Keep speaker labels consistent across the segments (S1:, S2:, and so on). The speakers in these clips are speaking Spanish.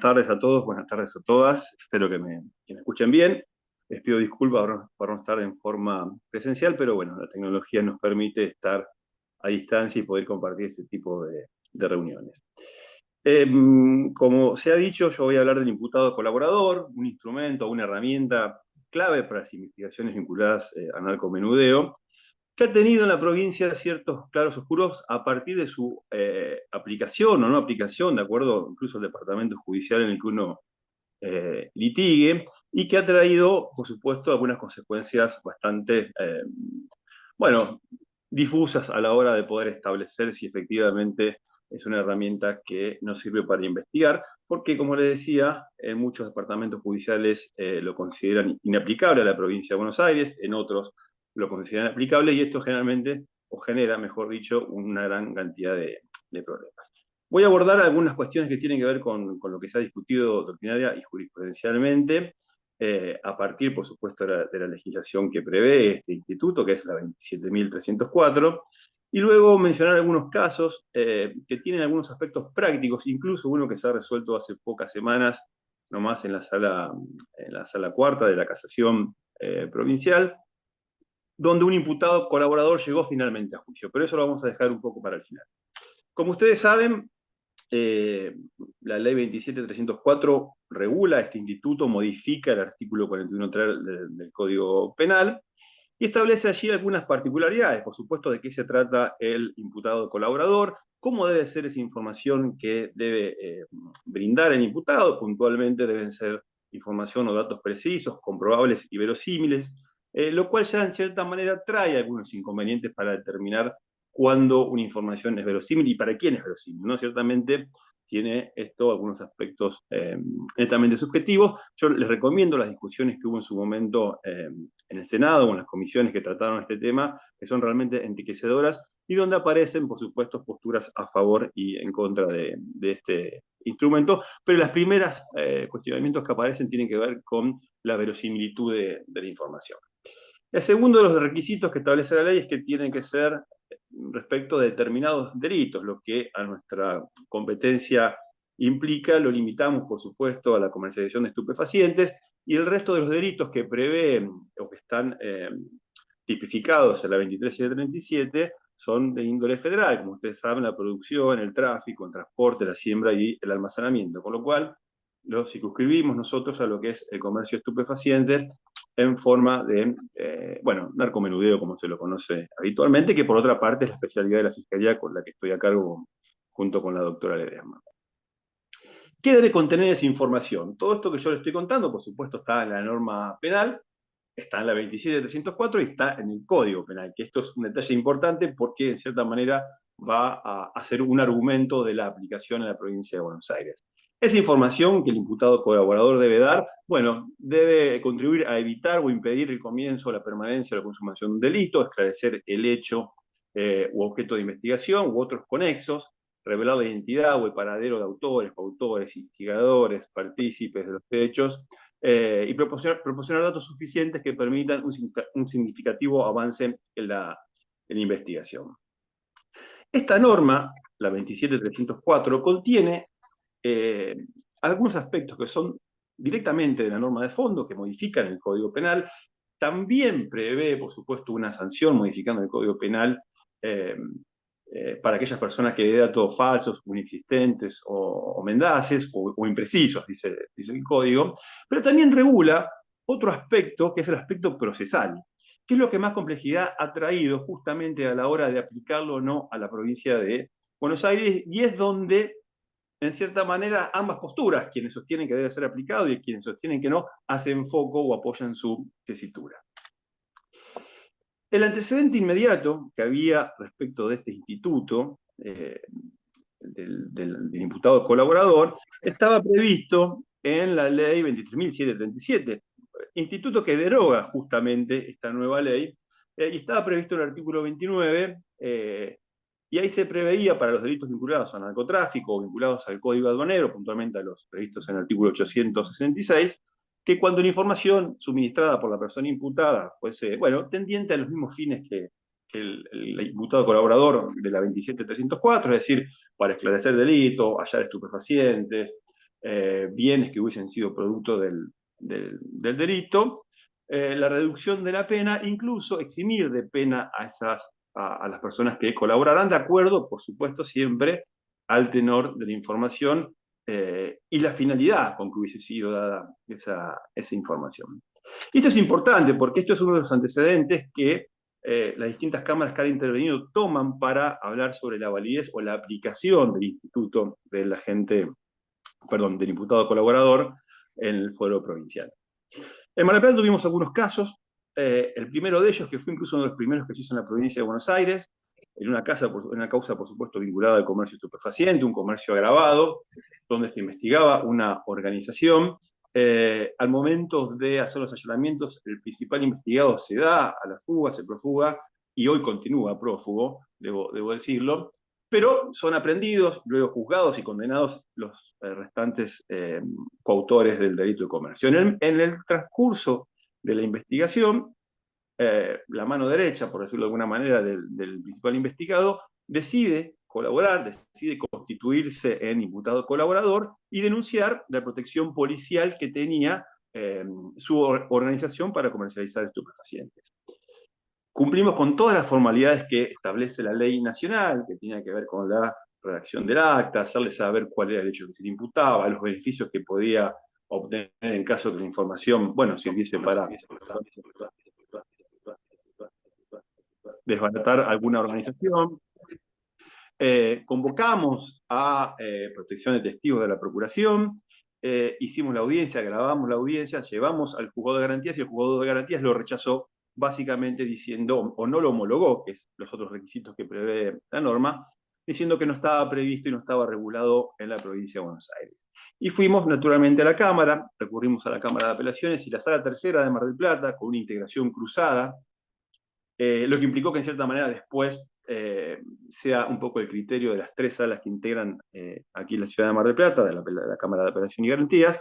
S1: tardes a todos, buenas tardes a todas. Espero que me escuchen bien. Les pido disculpas por no estar en forma presencial, pero bueno, la tecnología nos permite estar a distancia y poder compartir este tipo de reuniones. Como se ha dicho, yo voy a hablar del imputado colaborador, un instrumento, una herramienta clave para las investigaciones vinculadas a narcomenudeo, que ha tenido en la provincia ciertos claros oscuros a partir de su aplicación o no aplicación, de acuerdo incluso al departamento judicial en el que uno litigue, y que ha traído, por supuesto, algunas consecuencias bastante, bueno, difusas a la hora de poder establecer si efectivamente es una herramienta que nos sirve para investigar, porque, como les decía, en muchos departamentos judiciales lo consideran inaplicable a la provincia de Buenos Aires, en otros lo consideran aplicable, y esto generalmente, o genera, mejor dicho, una gran cantidad de problemas. Voy a abordar algunas cuestiones que tienen que ver con lo que se ha discutido doctrinaria y jurisprudencialmente, a partir, por supuesto, de la legislación que prevé este instituto, que es la 27.304, y luego mencionar algunos casos que tienen algunos aspectos prácticos, incluso uno que se ha resuelto hace pocas semanas, nomás en la sala cuarta de la casación provincial, donde un imputado colaborador llegó finalmente a juicio, pero eso lo vamos a dejar un poco para el final. Como ustedes saben, la ley 27.304 regula este instituto, modifica el artículo 41.3 del Código Penal y establece allí algunas particularidades, por supuesto, de qué se trata el imputado colaborador, cómo debe ser esa información que debe brindar el imputado. Puntualmente deben ser información o datos precisos, comprobables y verosímiles, lo cual ya en cierta manera trae algunos inconvenientes para determinar cuándo una información es verosímil y para quién es verosímil, ¿no? Ciertamente tiene esto algunos aspectos netamente subjetivos. Yo les recomiendo las discusiones que hubo en su momento en el Senado o en las comisiones que trataron este tema, que son realmente enriquecedoras y donde aparecen, por supuesto, posturas a favor y en contra de este instrumento, pero las primeras cuestionamientos que aparecen tienen que ver con la verosimilitud de la información. El segundo de los requisitos que establece la ley es que tienen que ser respecto de determinados delitos, lo que a nuestra competencia implica, lo limitamos, por supuesto, a la comercialización de estupefacientes, y el resto de los delitos que prevén o que están tipificados en la 23.737 son de índole federal, como ustedes saben, la producción, el tráfico, el transporte, la siembra y el almacenamiento, con lo cual lo circunscribimos nosotros a lo que es el comercio de estupefacientes en forma de, bueno, narcomenudeo, como se lo conoce habitualmente, que por otra parte es la especialidad de la Fiscalía con la que estoy a cargo junto con la doctora Ledesma. ¿Qué debe contener esa información? Todo esto que yo le estoy contando, por supuesto, está en la norma penal, está en la 27.304 y está en el Código Penal, que esto es un detalle importante porque, en cierta manera, va a ser un argumento de la aplicación en la provincia de Buenos Aires. Esa información que el imputado colaborador debe dar, bueno, debe contribuir a evitar o impedir el comienzo, la permanencia o la consumación de un delito, esclarecer el hecho u objeto de investigación u otros conexos, revelar la identidad o el paradero de autores, coautores, instigadores, partícipes de los hechos, y proporcionar datos suficientes que permitan un significativo avance en la investigación. Esta norma, la 27.304, contiene algunos aspectos que son directamente de la norma de fondo, que modifican el Código Penal. También prevé, por supuesto, una sanción modificando el Código Penal para aquellas personas que den datos falsos, inexistentes o mendaces o imprecisos, dice el Código, pero también regula otro aspecto, que es el aspecto procesal, que es lo que más complejidad ha traído justamente a la hora de aplicarlo o no a la provincia de Buenos Aires, y es donde, en cierta manera, ambas posturas, quienes sostienen que debe ser aplicado y quienes sostienen que no, hacen foco o apoyan su tesitura. El antecedente inmediato que había respecto de este instituto, del imputado colaborador, estaba previsto en la ley 23.737, instituto que deroga justamente esta nueva ley, y estaba previsto en el artículo 29, y ahí se preveía para los delitos vinculados al narcotráfico o vinculados al Código Aduanero, puntualmente a los previstos en el artículo 866, que cuando la información suministrada por la persona imputada fuese, bueno, tendiente a los mismos fines que el imputado colaborador de la 27.304, es decir, para esclarecer delito, hallar estupefacientes, bienes que hubiesen sido producto del delito, la reducción de la pena, incluso eximir de pena a las personas que colaborarán, de acuerdo, por supuesto, siempre al tenor de la información y la finalidad con que hubiese sido dada esa información. Y esto es importante porque esto es uno de los antecedentes que las distintas cámaras que han intervenido toman para hablar sobre la validez o la aplicación del instituto del del imputado colaborador en el fuero provincial. En Mar del Plata tuvimos algunos casos, el primero de ellos, que fue incluso uno de los primeros que se hizo en la provincia de Buenos Aires, en una causa, por supuesto, vinculada al comercio estupefaciente, un comercio agravado, donde se investigaba una organización. Al momento de hacer los allanamientos, el principal investigado se da a la fuga, se profuga, y hoy continúa prófugo, debo decirlo, pero son aprendidos, luego juzgados y condenados los restantes coautores del delito de comercio. En el transcurso de la investigación, la mano derecha, por decirlo de alguna manera, del principal investigado, decide colaborar, decide constituirse en imputado colaborador y denunciar la protección policial que tenía su organización para comercializar estupefacientes. Cumplimos con todas las formalidades que establece la ley nacional, que tenía que ver con la redacción del acta, hacerle saber cuál era el hecho que se le imputaba, los beneficios que podía obtener en caso de que la información, bueno, sirviese para desbaratar alguna organización. Convocamos a protección de testigos de la Procuración, hicimos la audiencia, grabamos la audiencia, llevamos al juzgado de garantías y el juzgado de garantías lo rechazó básicamente diciendo, o no lo homologó, que es los otros requisitos que prevé la norma, diciendo que no estaba previsto y no estaba regulado en la provincia de Buenos Aires. Y fuimos naturalmente a la Cámara, recurrimos a la Cámara de Apelaciones y la Sala Tercera de Mar del Plata, con una integración cruzada, lo que implicó que en cierta manera después sea un poco el criterio de las tres salas que integran aquí en la ciudad de Mar del Plata, de la Cámara de Apelación y Garantías,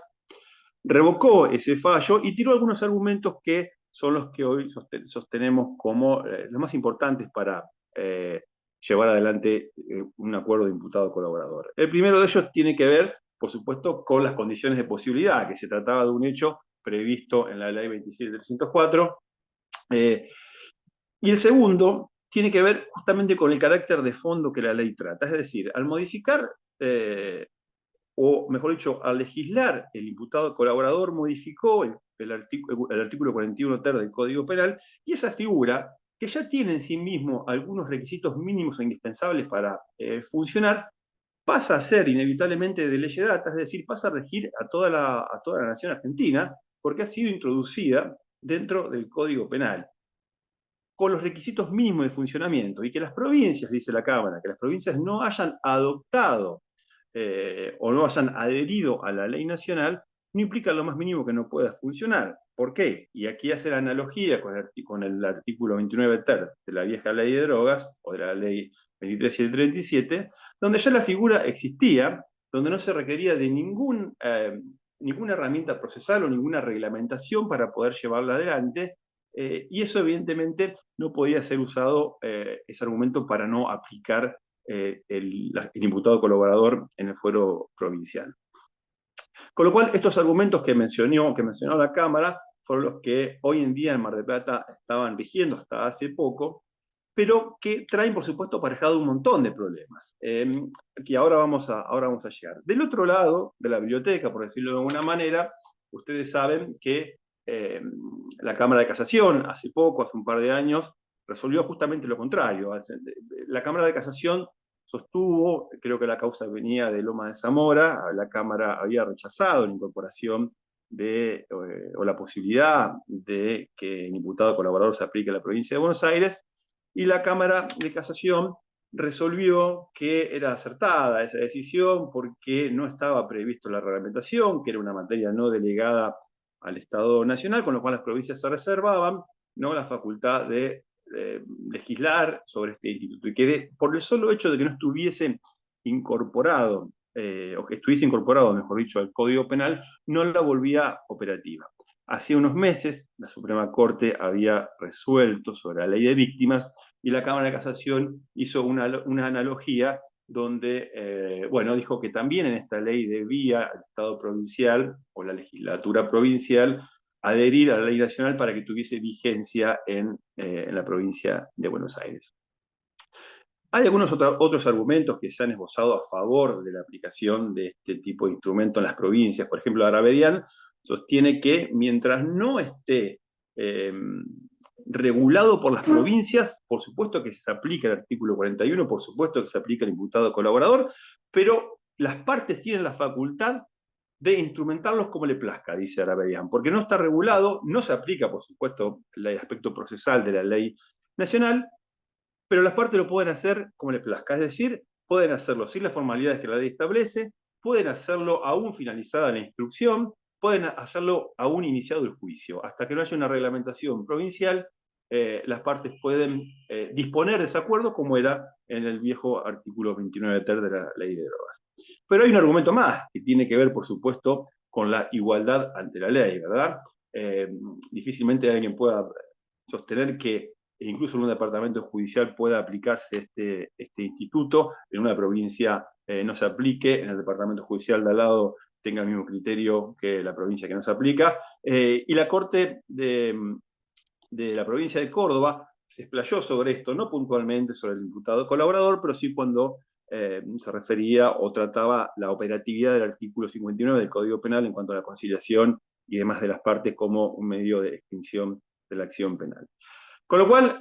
S1: revocó ese fallo y tiró algunos argumentos que son los que hoy sostenemos como los más importantes para llevar adelante un acuerdo de imputado colaborador. El primero de ellos tiene que ver, por supuesto, con las condiciones de posibilidad, que se trataba de un hecho previsto en la ley 27.304, y el segundo tiene que ver justamente con el carácter de fondo que la ley trata. Es decir, al modificar, o mejor dicho, al legislar el imputado colaborador, modificó el artículo 41 ter del Código Penal, y esa figura, que ya tiene en sí mismo algunos requisitos mínimos e indispensables para funcionar, pasa a ser inevitablemente de ley data, es decir, pasa a regir a toda la nación argentina, porque ha sido introducida dentro del Código Penal, con los requisitos mínimos de funcionamiento, y que las provincias, dice la Cámara, que las provincias no hayan adoptado o no hayan adherido a la ley nacional, no implica lo más mínimo que no pueda funcionar. ¿Por qué? Y aquí hace la analogía con el artículo 29 ter de la vieja ley de drogas, o de la ley 23.737, donde ya la figura existía, donde no se requería de ninguna herramienta procesal o ninguna reglamentación para poder llevarla adelante, y eso evidentemente no podía ser usado, ese argumento, para no aplicar el imputado colaborador en el fuero provincial. Con lo cual, estos argumentos que mencionó la Cámara fueron los que hoy en día en Mar del Plata estaban rigiendo hasta hace poco, pero que traen, por supuesto, aparejado un montón de problemas, que ahora vamos a llegar. Del otro lado de la biblioteca, por decirlo de alguna manera, ustedes saben que la Cámara de Casación, hace un par de años, resolvió justamente lo contrario. La Cámara de Casación sostuvo, creo que la causa venía de Loma de Zamora, la Cámara había rechazado la incorporación o la posibilidad de que el imputado colaborador se aplique a la provincia de Buenos Aires, y la Cámara de Casación resolvió que era acertada esa decisión porque no estaba previsto la reglamentación, que era una materia no delegada al Estado Nacional, con lo cual las provincias se reservaban, ¿no?, la facultad de legislar sobre este instituto, y que por el solo hecho de que no estuviese incorporado, o que estuviese incorporado, mejor dicho, al Código Penal, no la volvía operativa. Hace unos meses la Suprema Corte había resuelto sobre la ley de víctimas, y la Cámara de Casación hizo una analogía donde, bueno, dijo que también en esta ley debía el Estado provincial o la legislatura provincial adherir a la ley nacional para que tuviese vigencia en la provincia de Buenos Aires. Hay algunos otros argumentos que se han esbozado a favor de la aplicación de este tipo de instrumento en las provincias. Por ejemplo, Arabedian sostiene que mientras no esté eh, regulado por las provincias, por supuesto que se aplica el artículo 41, por supuesto que se aplica el imputado colaborador, pero las partes tienen la facultad de instrumentarlos como le plazca, dice Arabedian, porque no está regulado, no se aplica, por supuesto, el aspecto procesal de la ley nacional, pero las partes lo pueden hacer como les plazca, es decir, pueden hacerlo sin las formalidades que la ley establece, pueden hacerlo aún finalizada la instrucción, pueden hacerlo aún iniciado el juicio. Hasta que no haya una reglamentación provincial, las partes pueden disponer de ese acuerdo como era en el viejo artículo 29 ter de la ley de drogas. Pero hay un argumento más que tiene que ver, por supuesto, con la igualdad ante la ley, ¿verdad? Difícilmente alguien pueda sostener que incluso en un departamento judicial pueda aplicarse este instituto, en una provincia no se aplique, en el departamento judicial de al lado tenga el mismo criterio que la provincia que no se aplica. Y la Corte de la provincia de Córdoba se explayó sobre esto, no puntualmente sobre el imputado colaborador, pero sí cuando se refería o trataba la operatividad del artículo 59 del Código Penal en cuanto a la conciliación y demás de las partes como un medio de extinción de la acción penal. Con lo cual,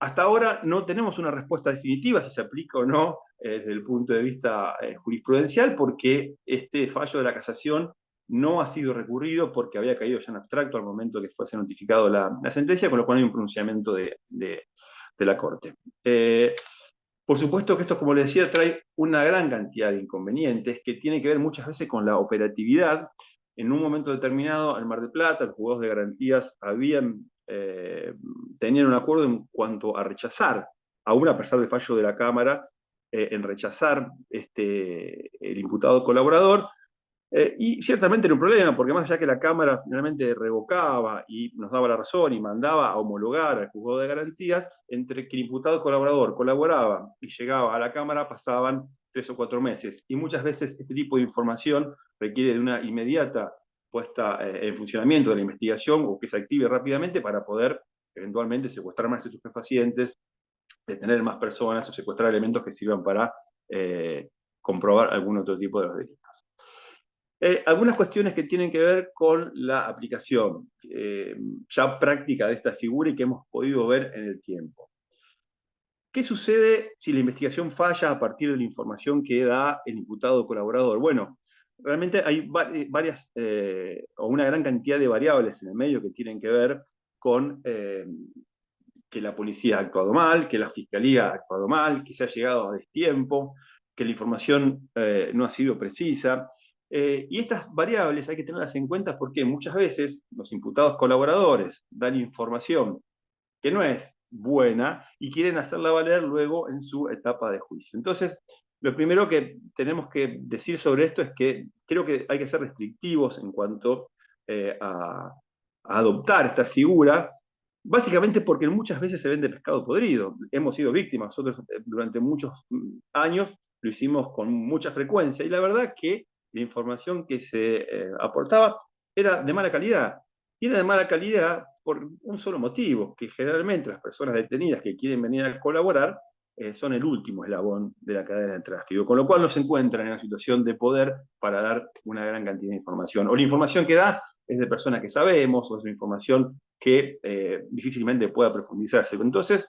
S1: hasta ahora no tenemos una respuesta definitiva si se aplica o no desde el punto de vista jurisprudencial, porque este fallo de la casación no ha sido recurrido porque había caído ya en abstracto al momento que fuese notificado la sentencia, con lo cual hay un pronunciamiento de la Corte. Por supuesto que esto, como les decía, trae una gran cantidad de inconvenientes que tiene que ver muchas veces con la operatividad. En un momento determinado, en Mar del Plata, los juzgados de garantías tenían un acuerdo en cuanto a rechazar, aún a pesar del fallo de la Cámara, en rechazar el imputado colaborador, y ciertamente era un problema, porque más allá que la Cámara finalmente revocaba y nos daba la razón y mandaba a homologar al juzgado de garantías, entre que el imputado colaborador colaboraba y llegaba a la Cámara pasaban 3 o 4 meses. Y muchas veces este tipo de información requiere de una inmediata puesta en funcionamiento de la investigación o que se active rápidamente para poder eventualmente secuestrar más estupefacientes, detener más personas o secuestrar elementos que sirvan para comprobar algún otro tipo de los delitos. Algunas cuestiones que tienen que ver con la aplicación ya práctica de esta figura y que hemos podido ver en el tiempo. ¿Qué sucede si la investigación falla a partir de la información que da el imputado colaborador? Bueno, realmente hay varias o una gran cantidad de variables en el medio que tienen que ver con que la policía ha actuado mal, que la fiscalía ha actuado mal, que se ha llegado a destiempo, que la información no ha sido precisa. Y estas variables hay que tenerlas en cuenta porque muchas veces los imputados colaboradores dan información que no es buena y quieren hacerla valer luego en su etapa de juicio. Entonces, lo primero que tenemos que decir sobre esto es que creo que hay que ser restrictivos en cuanto a adoptar esta figura, básicamente porque muchas veces se vende pescado podrido. Hemos sido víctimas, nosotros durante muchos años lo hicimos con mucha frecuencia y la verdad que la información que se aportaba era de mala calidad. Y era de mala calidad por un solo motivo, que generalmente las personas detenidas que quieren venir a colaborar son el último eslabón de la cadena de tráfico, con lo cual no se encuentran en una situación de poder para dar una gran cantidad de información. O la información que da es de personas que sabemos, o es una información que difícilmente pueda profundizarse. Entonces,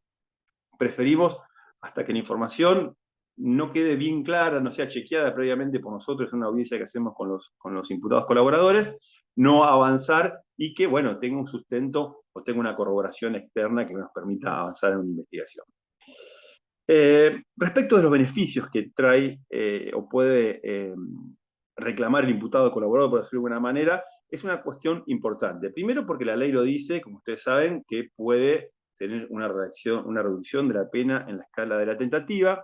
S1: preferimos hasta que la información no quede bien clara, no sea chequeada previamente por nosotros en una audiencia que hacemos con los imputados colaboradores, no avanzar y que, bueno, tenga un sustento o tenga una corroboración externa que nos permita avanzar en una investigación. Respecto de los beneficios que trae o puede reclamar el imputado colaborador, por decirlo de alguna manera, es una cuestión importante. Primero porque la ley lo dice, como ustedes saben, que puede tener una reducción de la pena en la escala de la tentativa,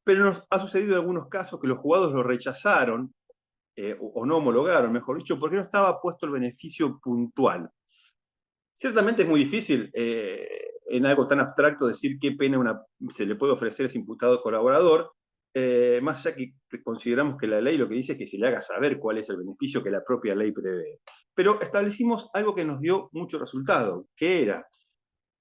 S1: pero nos ha sucedido en algunos casos que los juzgados lo rechazaron o no homologaron, mejor dicho, porque no estaba puesto el beneficio puntual. Ciertamente es muy difícil en algo tan abstracto decir qué pena se le puede ofrecer a ese imputado colaborador, más allá que consideramos que la ley lo que dice es que se le haga saber cuál es el beneficio que la propia ley prevé. Pero establecimos algo que nos dio mucho resultado, que era,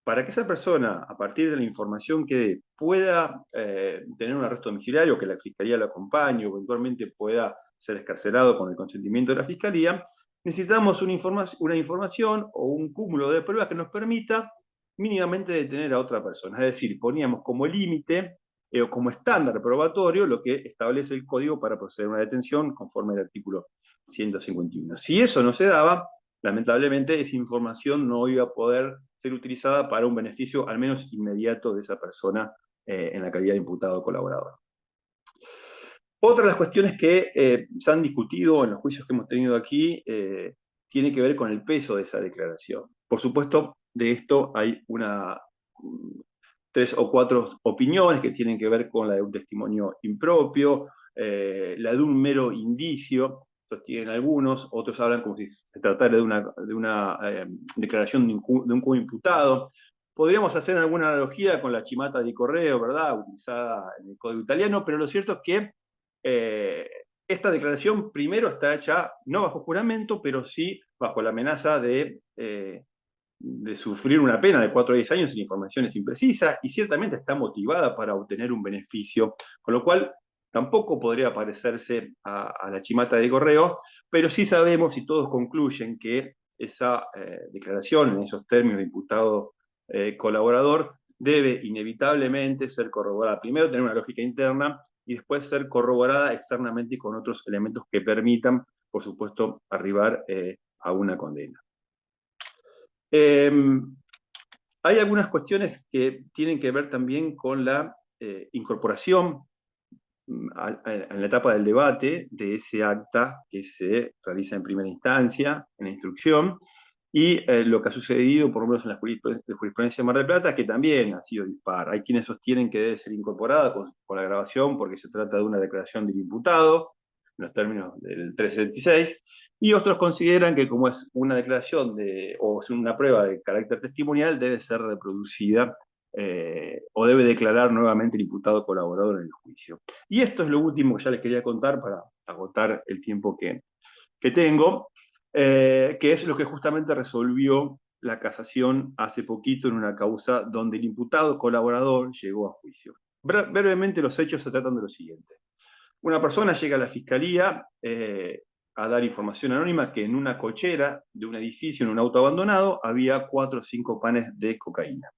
S1: para que esa persona, a partir de la información que pueda tener un arresto domiciliario, que la Fiscalía lo acompañe, o eventualmente pueda ser excarcelado con el consentimiento de la Fiscalía, necesitamos una información o un cúmulo de pruebas que nos permita mínimamente detener a otra persona. Es decir, poníamos como límite o como estándar probatorio lo que establece el código para proceder a una detención conforme al artículo 151. Si eso no se daba, lamentablemente esa información no iba a poder ser utilizada para un beneficio al menos inmediato de esa persona en la calidad de imputado o colaborador. Otra de las cuestiones que se han discutido en los juicios que hemos tenido aquí tiene que ver con el peso de esa declaración. Por supuesto, de esto hay tres o cuatro opiniones que tienen que ver con la de un testimonio impropio, la de un mero indicio, sostienen algunos, otros hablan como si se tratara de una declaración de un coimputado. Podríamos hacer alguna analogía con la chimata di correo, ¿verdad?, utilizada en el Código Italiano, pero lo cierto es que esta declaración primero está hecha no bajo juramento, pero sí bajo la amenaza de sufrir una pena de 4 a 10 años sin informaciones imprecisas, y ciertamente está motivada para obtener un beneficio, con lo cual tampoco podría parecerse a la chimata de correo, pero sí sabemos y todos concluyen que esa declaración en esos términos de imputado colaborador debe inevitablemente ser corroborada. Primero, tener una lógica interna y después ser corroborada externamente con otros elementos que permitan, por supuesto, arribar a una condena. Hay algunas cuestiones que tienen que ver también con la incorporación en la etapa del debate de ese acta que se realiza en primera instancia, en la instrucción, y lo que ha sucedido, por lo menos en la jurisprudencia de Mar del Plata, que también ha sido dispar. Hay quienes sostienen que debe ser incorporada con la grabación porque se trata de una declaración del imputado, en los términos del 376, y otros consideran que como es una declaración o es una prueba de carácter testimonial, debe ser reproducida o debe declarar nuevamente el imputado colaborador en el juicio. Y esto es lo último que ya les quería contar para agotar el tiempo que tengo, que es lo que justamente resolvió la casación hace poquito en una causa donde el imputado colaborador llegó a juicio. Brevemente los hechos se tratan de lo siguiente. Una persona llega a la fiscalía a dar información anónima que en una cochera de un edificio, en un auto abandonado, había 4 o 5 panes de cocaína.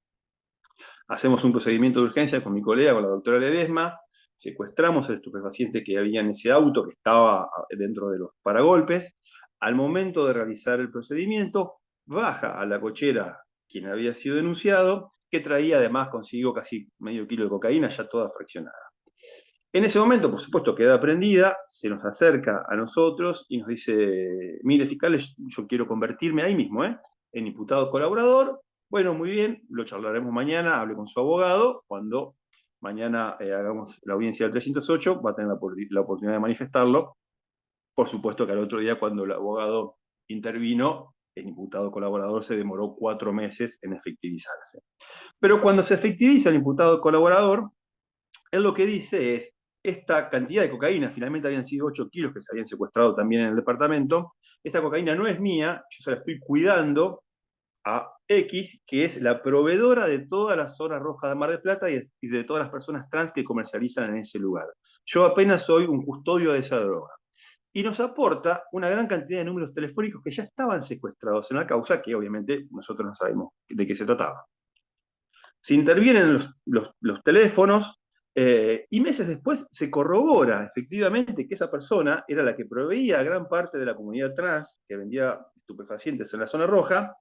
S1: Hacemos un procedimiento de urgencia con mi colega, con la doctora Ledesma, secuestramos el estupefaciente que había en ese auto que estaba dentro de los paragolpes. Al momento de realizar el procedimiento, baja a la cochera quien había sido denunciado, que traía además consigo casi medio kilo de cocaína ya toda fraccionada. En ese momento, por supuesto, queda prendida, se nos acerca a nosotros y nos dice, mire, fiscales, yo quiero convertirme ahí mismo, en imputado colaborador. Bueno, muy bien, lo charlaremos mañana, hable con su abogado. Cuando mañana hagamos la audiencia del 308, va a tener la oportunidad de manifestarlo. Por supuesto que al otro día, cuando el abogado intervino, el imputado colaborador se demoró 4 meses en efectivizarse. Pero cuando se efectiviza el imputado colaborador, él lo que dice es, esta cantidad de cocaína, finalmente habían sido 8 kilos que se habían secuestrado también en el departamento, esta cocaína no es mía, yo se la estoy cuidando a X, que es la proveedora de toda la zona roja de Mar del Plata y de todas las personas trans que comercializan en ese lugar. Yo apenas soy un custodio de esa droga. Y nos aporta una gran cantidad de números telefónicos que ya estaban secuestrados en la causa, que obviamente nosotros no sabemos de qué se trataba. Se intervienen los teléfonos y meses después se corrobora efectivamente que esa persona era la que proveía a gran parte de la comunidad trans que vendía estupefacientes en la zona roja,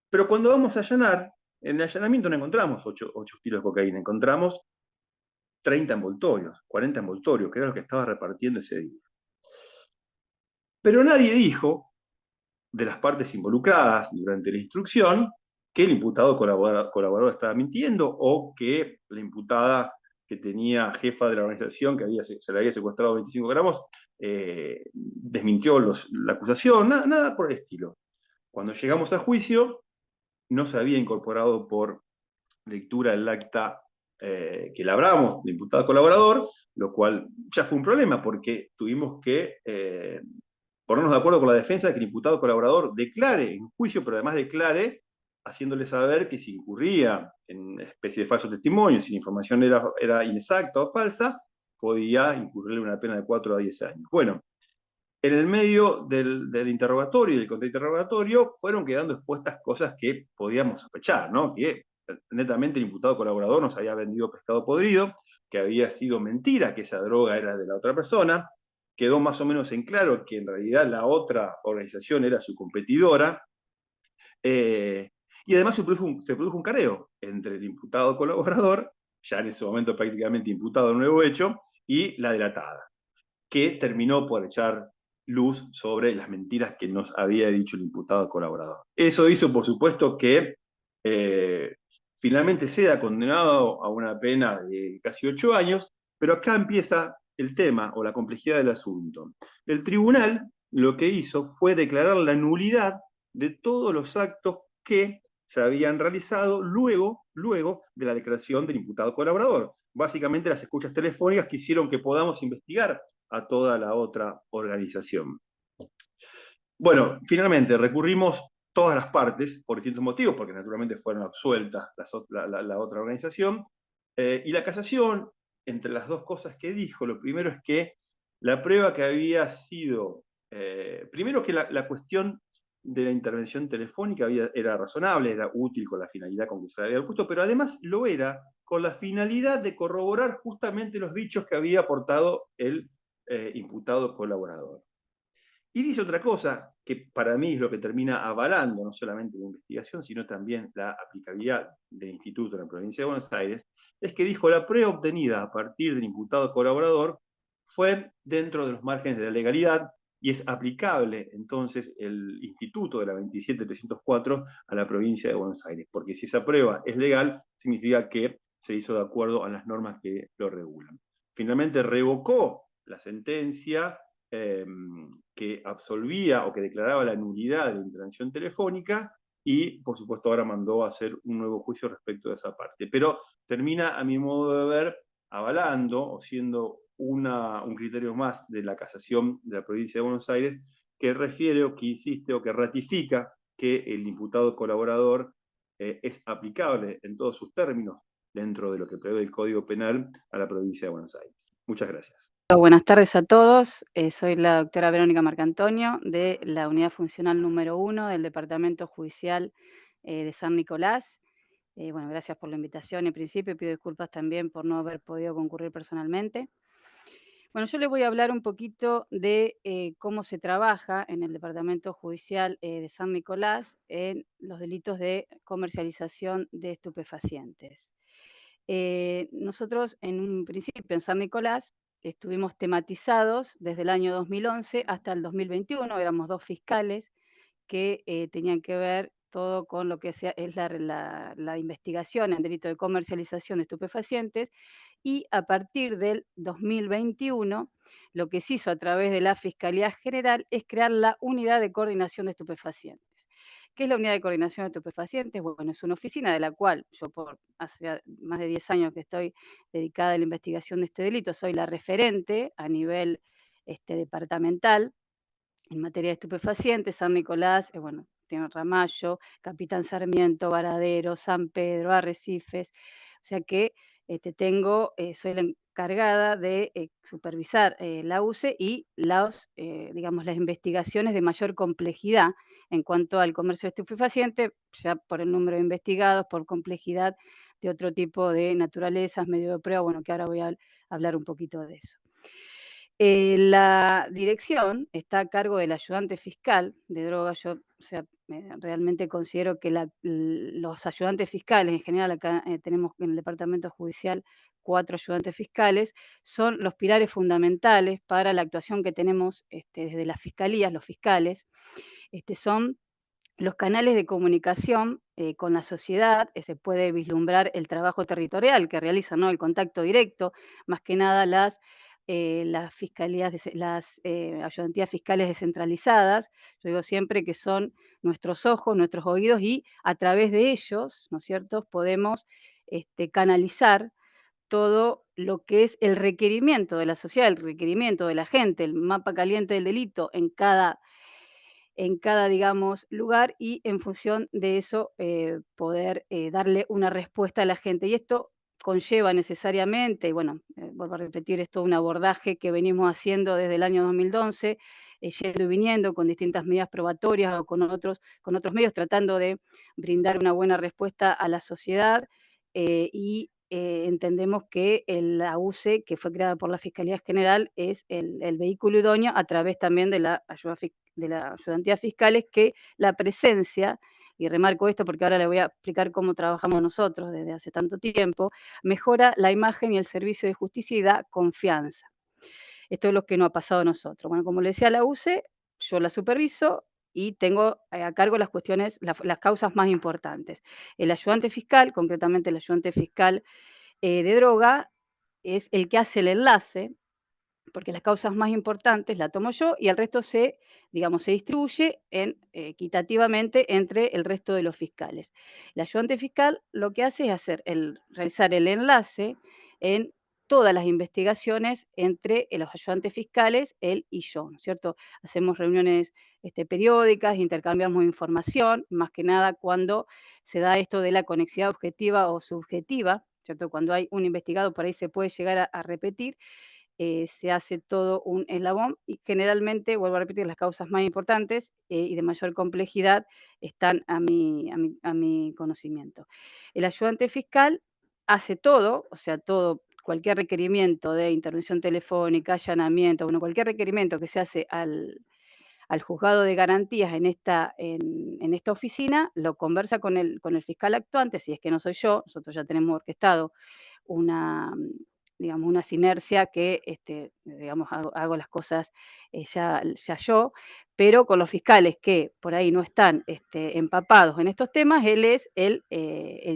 S1: pero cuando vamos a allanar, en el allanamiento no encontramos 8 kilos de cocaína, encontramos 30 envoltorios, 40 envoltorios, que era lo que estaba repartiendo ese día. Pero nadie dijo, de las partes involucradas durante la instrucción, que el imputado colaborador estaba mintiendo o que la imputada que tenía jefa de la organización que se le había secuestrado 25 gramos desmintió la acusación, nada por el estilo. Cuando llegamos a juicio, no se había incorporado por lectura el acta que elaboramos de imputado colaborador, lo cual ya fue un problema porque tuvimos que ponernos de acuerdo con la defensa de que el imputado colaborador declare en juicio, pero además declare haciéndole saber que si incurría en una especie de falso testimonio, si la información era inexacta o falsa, podía incurrirle una pena de 4 a 10 años. Bueno, en el medio del interrogatorio y del contrainterrogatorio fueron quedando expuestas cosas que podíamos sospechar, ¿no? Que netamente el imputado colaborador nos había vendido pescado podrido, que había sido mentira, que esa droga era de la otra persona. Quedó más o menos en claro que en realidad la otra organización era su competidora. Y además se produjo un careo entre el imputado colaborador, ya en ese momento prácticamente imputado en nuevo hecho, y la delatada, que terminó por echar luz sobre las mentiras que nos había dicho el imputado colaborador. Eso hizo, por supuesto, que finalmente sea condenado a una pena de casi 8 años, pero acá empieza el tema o la complejidad del asunto. El tribunal lo que hizo fue declarar la nulidad de todos los actos que se habían realizado luego de la declaración del imputado colaborador. Básicamente las escuchas telefónicas que hicieron que podamos investigar a toda la otra organización. Bueno, finalmente recurrimos todas las partes por distintos motivos, porque naturalmente fueron absueltas la otra organización, y la casación, entre las dos cosas que dijo, lo primero es que la prueba que había sido, primero que la cuestión de la intervención telefónica era razonable, era útil con la finalidad con que se había puesto, pero además lo era con la finalidad de corroborar justamente los dichos que había aportado el imputado colaborador. Y dice otra cosa, que para mí es lo que termina avalando no solamente la investigación, sino también la aplicabilidad del instituto en la provincia de Buenos Aires, es que dijo la prueba obtenida a partir del imputado colaborador fue dentro de los márgenes de la legalidad y es aplicable entonces el instituto de la 27304 a la provincia de Buenos Aires, porque si esa prueba es legal, significa que se hizo de acuerdo a las normas que lo regulan. Finalmente revocó la sentencia que absolvía o que declaraba la nulidad de la intervención telefónica y, por supuesto, ahora mandó a hacer un nuevo juicio respecto de esa parte. Pero termina, a mi modo de ver, avalando o siendo un criterio más de la casación de la provincia de Buenos Aires que refiere o que insiste o que ratifica que el imputado colaborador es aplicable en todos sus términos dentro de lo que prevé el Código Penal a la provincia de Buenos Aires. Muchas gracias.
S2: Buenas tardes a todos. Soy la doctora Verónica Marcantonio de la Unidad Funcional número 1 del Departamento Judicial de San Nicolás. Bueno, gracias por la invitación. En principio pido disculpas también por no haber podido concurrir personalmente. Bueno, yo les voy a hablar un poquito de cómo se trabaja en el Departamento Judicial de San Nicolás en los delitos de comercialización de estupefacientes. Nosotros en un principio en San Nicolás estuvimos tematizados desde el año 2011 hasta el 2021, éramos 2 fiscales que tenían que ver todo con lo que es la investigación en delito de comercialización de estupefacientes, y a partir del 2021 lo que se hizo a través de la Fiscalía General es crear la Unidad de Coordinación de Estupefacientes. ¿Qué es la Unidad de Coordinación de Estupefacientes? Bueno, es una oficina de la cual yo por hace más de 10 años que estoy dedicada a la investigación de este delito, soy la referente a nivel departamental en materia de estupefacientes. San Nicolás, bueno, tiene Ramallo, Capitán Sarmiento, Varadero, San Pedro, Arrecifes, o sea que soy la encargada de supervisar la UCE y digamos, las investigaciones de mayor complejidad en cuanto al comercio de estupefacientes, ya por el número de investigados, por complejidad de otro tipo de naturalezas, medio de prueba, bueno, que ahora voy a hablar un poquito de eso. La dirección está a cargo del ayudante fiscal de drogas. Yo, realmente considero que los ayudantes fiscales, en general acá tenemos en el departamento judicial 4 ayudantes fiscales, son los pilares fundamentales para la actuación que tenemos desde las fiscalías, los fiscales. Son los canales de comunicación con la sociedad. Se puede vislumbrar el trabajo territorial que realizan, ¿no? El contacto directo, más que nada las las fiscalías, las ayudantías fiscales descentralizadas. Yo digo siempre que son nuestros ojos, nuestros oídos y a través de ellos, ¿no es cierto?, podemos canalizar todo lo que es el requerimiento de la sociedad, el requerimiento de la gente, el mapa caliente del delito en cada, digamos, lugar y en función de eso poder darle una respuesta a la gente. Y esto conlleva necesariamente, y bueno, vuelvo a repetir, es todo un abordaje que venimos haciendo desde el año 2011, yendo y viniendo con distintas medidas probatorias o con otros medios, tratando de brindar una buena respuesta a la sociedad y entendemos que la UCE, que fue creada por la Fiscalía General, es el vehículo idóneo a través también de la de la ayudantía fiscales, que la presencia, y remarco esto porque ahora le voy a explicar cómo trabajamos nosotros desde hace tanto tiempo, mejora la imagen y el servicio de justicia y da confianza. Esto es lo que nos ha pasado a nosotros. Bueno, como le decía, la UCE, yo la superviso y tengo a cargo las cuestiones, las causas más importantes. El ayudante fiscal, concretamente el ayudante fiscal de droga, es el que hace el enlace, porque las causas más importantes la tomo yo y el resto se, digamos, se distribuye equitativamente entre el resto de los fiscales. El ayudante fiscal lo que hace es realizar el enlace en todas las investigaciones entre los ayudantes fiscales, él y yo, ¿no es cierto? Hacemos reuniones periódicas, intercambiamos información, más que nada cuando se da esto de la conexidad objetiva o subjetiva, ¿cierto? Cuando hay un investigado, por ahí se puede llegar a repetir, se hace todo un eslabón y generalmente, vuelvo a repetir, las causas más importantes y de mayor complejidad están a mi conocimiento. El ayudante fiscal hace todo, o sea, todo, cualquier requerimiento de intervención telefónica, allanamiento, bueno, cualquier requerimiento que se hace al juzgado de garantías en esta oficina, lo conversa con el fiscal actuante, si es que no soy yo, nosotros ya tenemos orquestado una, digamos, una sinergia que, digamos, hago las cosas ya yo, pero con los fiscales que por ahí no están empapados en estos temas, él es el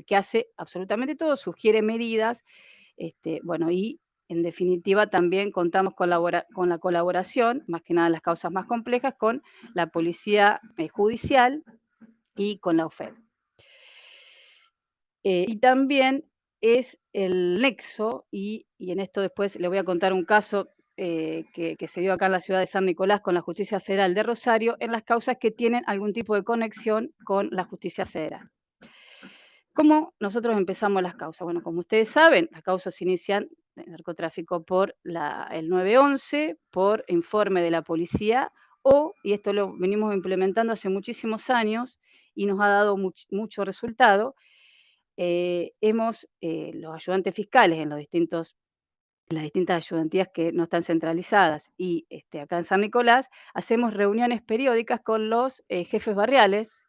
S2: que hace absolutamente todo, sugiere medidas, bueno, y en definitiva también contamos con la colaboración, más que nada en las causas más complejas, con la policía judicial y con la UFED. Y también es el nexo, y en esto después le voy a contar un caso que se dio acá en la ciudad de San Nicolás con la Justicia Federal de Rosario, en las causas que tienen algún tipo de conexión con la Justicia Federal. ¿Cómo nosotros empezamos las causas? Bueno, como ustedes saben, las causas se inician de narcotráfico por el 911, por informe de la policía, y esto lo venimos implementando hace muchísimos años y nos ha dado mucho resultado, los ayudantes fiscales en las distintas ayudantías que no están centralizadas y acá en San Nicolás, hacemos reuniones periódicas con los jefes barriales,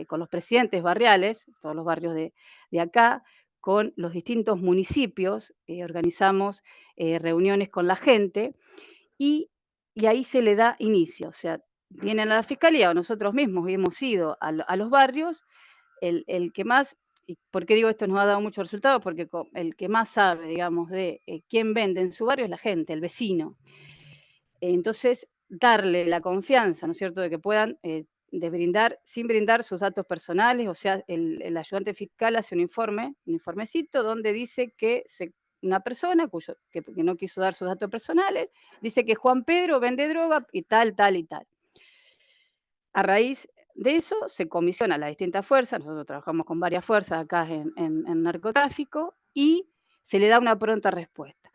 S2: con los presidentes barriales, todos los barrios de acá, con los distintos municipios, organizamos reuniones con la gente y, y ahí se le da inicio, o sea, vienen a la fiscalía o nosotros mismos hemos ido a los barrios, el que más, ¿y por qué digo esto nos ha dado mucho resultado? Porque el que más sabe, digamos, de quién vende en su barrio es la gente, el vecino. Entonces, darle la confianza, ¿no es cierto?, de que puedan de brindar, sin brindar sus datos personales, o sea, el ayudante fiscal hace un informecito donde dice que una persona que no quiso dar sus datos personales, dice que Juan Pedro vende droga y tal, tal y tal. A raíz de eso se comisiona a las distintas fuerzas, nosotros trabajamos con varias fuerzas acá en narcotráfico, y se le da una pronta respuesta.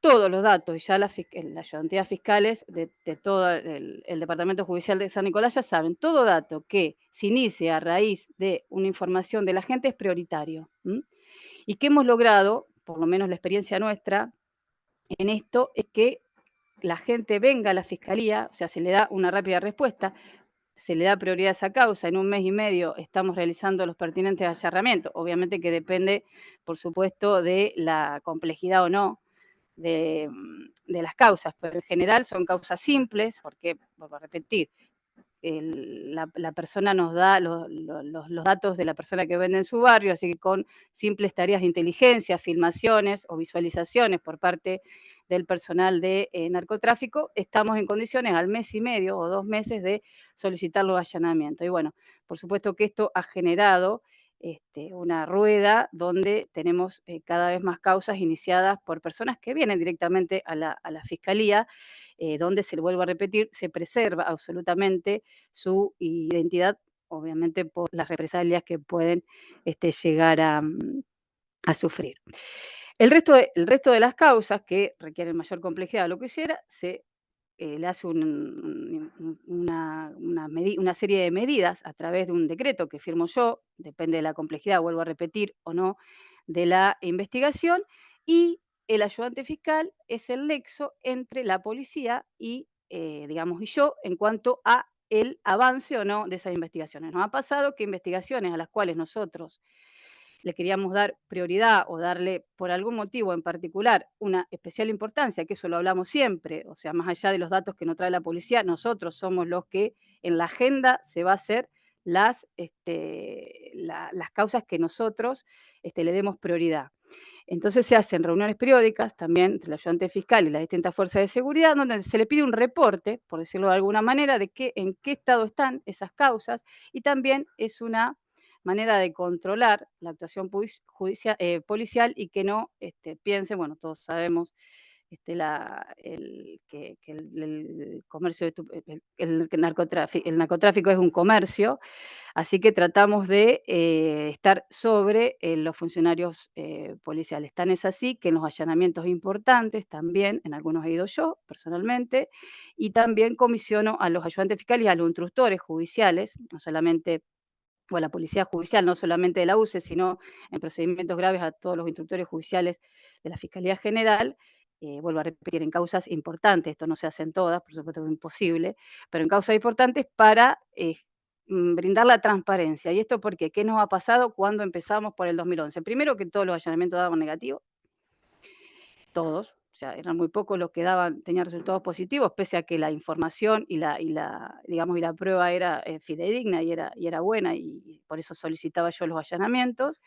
S2: Todos los datos, y ya las ayudantías fiscales de todo el Departamento Judicial de San Nicolás ya saben, todo dato que se inicie a raíz de una información de la gente es prioritario. Y que hemos logrado, por lo menos la experiencia nuestra en esto, es que la gente venga a la fiscalía, o sea, se le da una rápida respuesta, se le da prioridad a esa causa. En un mes y medio estamos realizando los pertinentes allanamientos. Obviamente que depende, por supuesto, de la complejidad o no de las causas, pero en general son causas simples, porque, vuelvo a repetir, la persona nos da los datos de la persona que vende en su barrio, así que con simples tareas de inteligencia, filmaciones o visualizaciones por parte del personal de narcotráfico, estamos en condiciones al mes y medio o 2 meses de solicitar los allanamientos. Y bueno, por supuesto que esto ha generado una rueda donde tenemos cada vez más causas iniciadas por personas que vienen directamente a la fiscalía, donde, se lo vuelvo a repetir, se preserva absolutamente su identidad, obviamente por las represalias que pueden llegar a sufrir. El resto de las causas que requieren mayor complejidad o lo que sea, se le hace una serie de medidas a través de un decreto que firmo yo, depende de la complejidad, vuelvo a repetir, o no, de la investigación, y el ayudante fiscal es el nexo entre la policía y, digamos, y yo en cuanto a el avance o no de esas investigaciones. Nos ha pasado que investigaciones a las cuales nosotros le queríamos dar prioridad o darle por algún motivo en particular una especial importancia, que eso lo hablamos siempre, o sea, más allá de los datos que nos trae la policía, nosotros somos los que en la agenda se va a hacer las causas que nosotros le demos prioridad. Entonces se hacen reuniones periódicas también entre el ayudante fiscal y las distintas fuerzas de seguridad, donde se le pide un reporte, por decirlo de alguna manera, de en qué estado están esas causas, y también es una manera de controlar la actuación policial y que no piensen, bueno, todos sabemos que el comercio de el narcotráfico es un comercio. Así que tratamos de estar sobre los funcionarios policiales. Tan es así que en los allanamientos importantes también, en algunos he ido yo personalmente, y también comisiono a los ayudantes fiscales y a los instructores judiciales, no solamente, o a la policía judicial, no solamente de la UCE, sino en procedimientos graves a todos los instructores judiciales de la Fiscalía General. Vuelvo a repetir, en causas importantes, esto no se hace en todas, por supuesto que es imposible, pero en causas importantes para brindar la transparencia. ¿Y esto por qué? ¿Qué nos ha pasado cuando empezamos por el 2011? Primero, que todos los allanamientos daban negativo, todos, o sea, eran muy pocos los que tenían resultados positivos, pese a que la información digamos, y la prueba era fidedigna y era buena, y por eso solicitaba yo los allanamientos.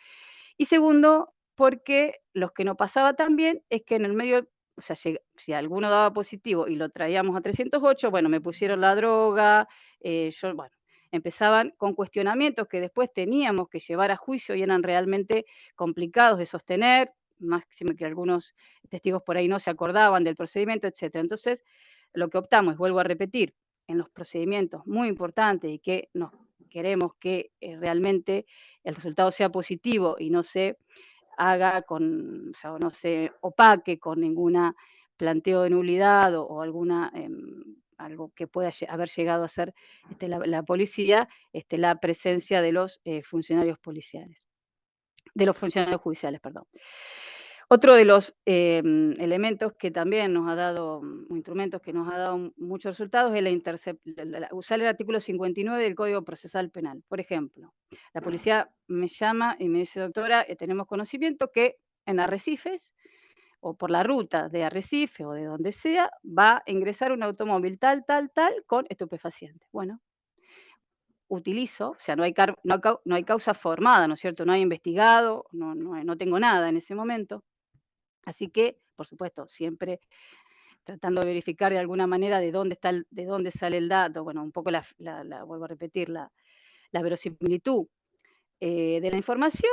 S2: Y segundo, porque los que no pasaba tan bien es que en el medio, o sea, si alguno daba positivo y lo traíamos a 308, bueno, me pusieron la droga, bueno, empezaban con cuestionamientos que después teníamos que llevar a juicio y eran realmente complicados de sostener, máximo que algunos testigos por ahí no se acordaban del procedimiento, etcétera. Entonces, lo que optamos, vuelvo a repetir, en los procedimientos muy importantes y que nos queremos que realmente el resultado sea positivo y no se haga o sea, o no se opaque con ninguna planteo de nulidad o alguna algo que pueda haber llegado a ser la policía, la presencia de los funcionarios policiales, de los funcionarios judiciales, perdón. Otro de los elementos que también nos ha dado, o instrumentos que nos ha dado muchos resultados, es usar el artículo 59 del Código Procesal Penal. Por ejemplo, la policía me llama y me dice: doctora, tenemos conocimiento que en Arrecifes, o por la ruta de Arrecife o de donde sea, va a ingresar un automóvil tal, tal, tal, con estupefacientes. Bueno, utilizo, o sea, no hay causa formada, ¿no es cierto? No hay investigado, no tengo nada en ese momento. Así que, por supuesto, siempre tratando de verificar de alguna manera de dónde sale el dato, bueno, un poco vuelvo a repetir, la verosimilitud de la información,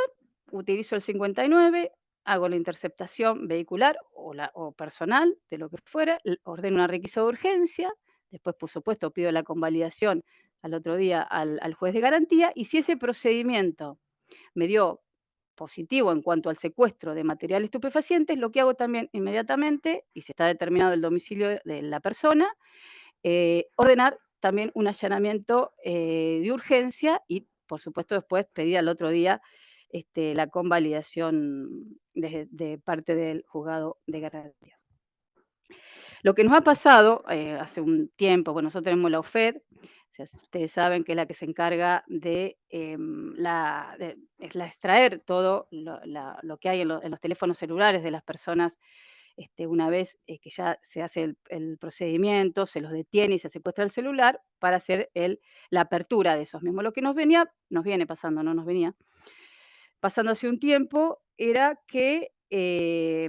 S2: utilizo el 59, hago la interceptación vehicular o personal, de lo que fuera, ordeno una requisa de urgencia, después, por supuesto, pido la convalidación al otro día al juez de garantía, y si ese procedimiento me dio positivo en cuanto al secuestro de material estupefacientes, lo que hago también inmediatamente, y si está determinado el domicilio de la persona, ordenar también un allanamiento de urgencia y, por supuesto, después pedir al otro día la convalidación de parte del juzgado de garantías. Lo que nos ha pasado hace un tiempo, bueno, nosotros tenemos la OFED, o sea, ustedes saben que es la que se encarga de, extraer todo lo que hay en los teléfonos celulares de las personas, una vez que ya se hace el procedimiento, se los detiene y se secuestra el celular para hacer la apertura de esos mismos. Lo que nos viene pasando, no nos venía pasando hace un tiempo, era que